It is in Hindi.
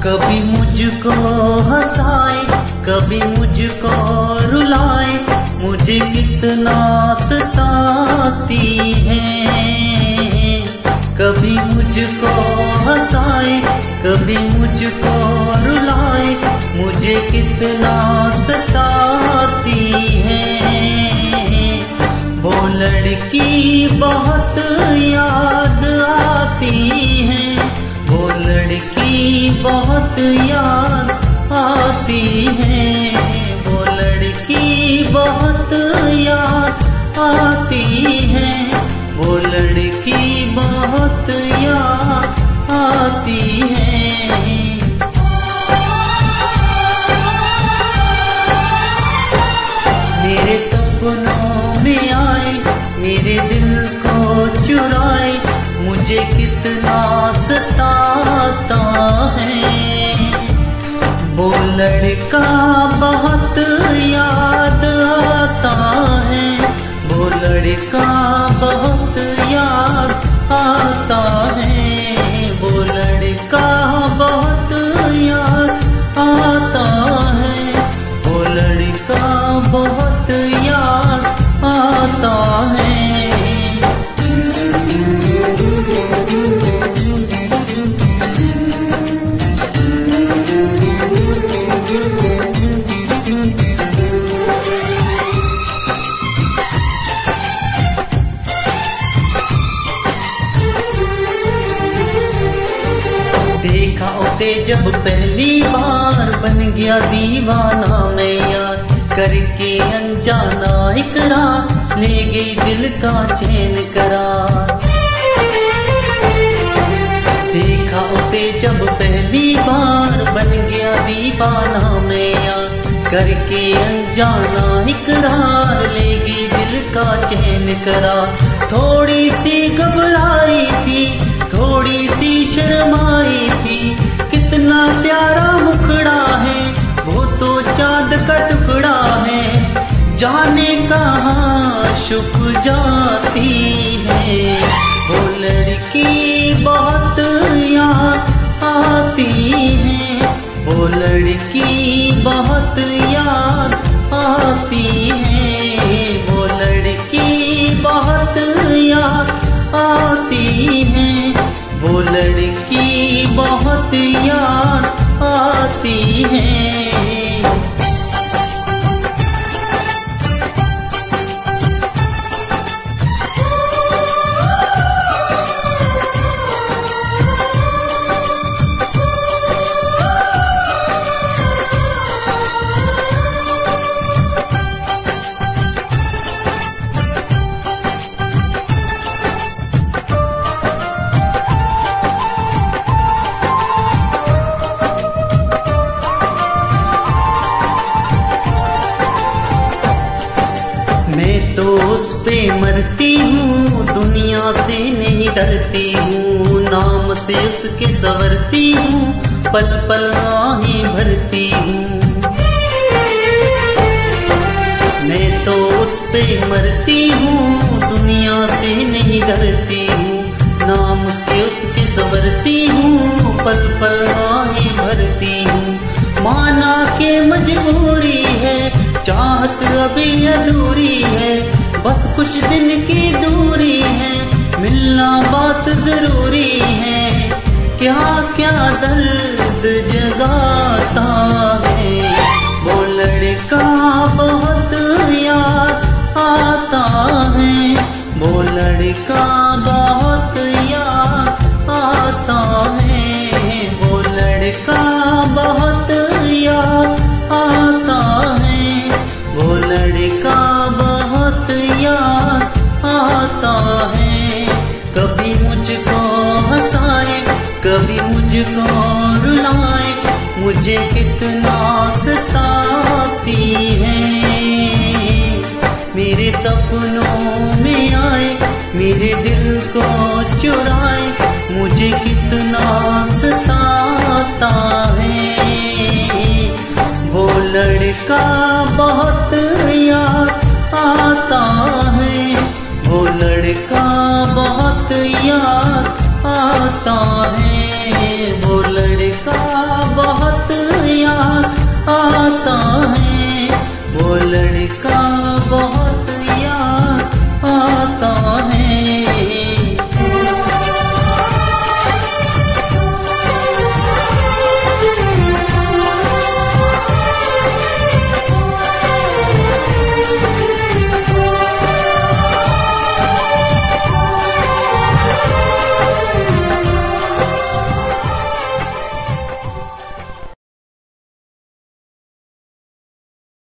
कभी मुझको हंसाए, कभी मुझको रुलाए, मुझे कितना सताती है। कभी मुझको हंसाए, कभी मुझको रुलाए, मुझे कितना सताती है। वो लड़की बहुत याद आती है, वो लड़की बहुत याद आती है, वो लड़की बहुत याद आती है, वो लड़की बहुत याद आती है। मेरे सपनों में आए, मेरे दिल को चुराए, मुझे कितना सताता है। वो लड़का बहुत याद आता है, वो लड़का बहुत याद आता है, वो लड़का बहुत याद आता है, वो लड़का बहुत याद आता है। देखा उसे जब पहली बार, बन गया दीवाना मैं यार, करके अनजाना इकरार, ले गई दिल का चैन करार। देखा उसे जब पहली बार, बन गया दीवाना मैं यार, करके अनजाना इकरार, ले गई दिल का चैन करार। थोड़ी सी घबराई थी, थोड़ी सी शर्माई थी, कितना प्यारा मुखड़ा है, वो तो चांद का टुकड़ा है, जाने कहाँ छुप जाती है। वो लड़की बहुत याद आती है, वो लड़की बहुत याद आती है, वो लड़की बहुत याद आती है, वो लड़की बहुत याद आती है। मैं तो उस पे मरती हूँ, दुनिया से नहीं डरती हूँ, नाम से उसके संवरती हूँ, पल पल आहें भरती हूँ। मैं तो उस पे मरती हूँ, दुनिया से नहीं डरती हूँ, नाम से उसके संवरती हूँ, पल पल आहें भरती हूँ। माना के मजबूरी है, चाहत अभी अधूरी है, बस कुछ दिन की दूरी है, मिलना बात जरूरी है, क्या क्या दर्द जगाता है। वो लड़का बहुत याद आता है, वो लड़का बहुत याद आता है, वो लड़का बहुत याद आता है, वो लड़का बहुत याद आता है। कभी मुझको हंसाए, कभी मुझको रुलाए, मुझे कितना सताती है। मेरे सपनों में आए, मेरे दिल को चुराए, मुझे कितना सताता है। वो लड़का बहुत लड़का बहुत याद आता है, वो लड़का बहुत याद आता है, वो लड़का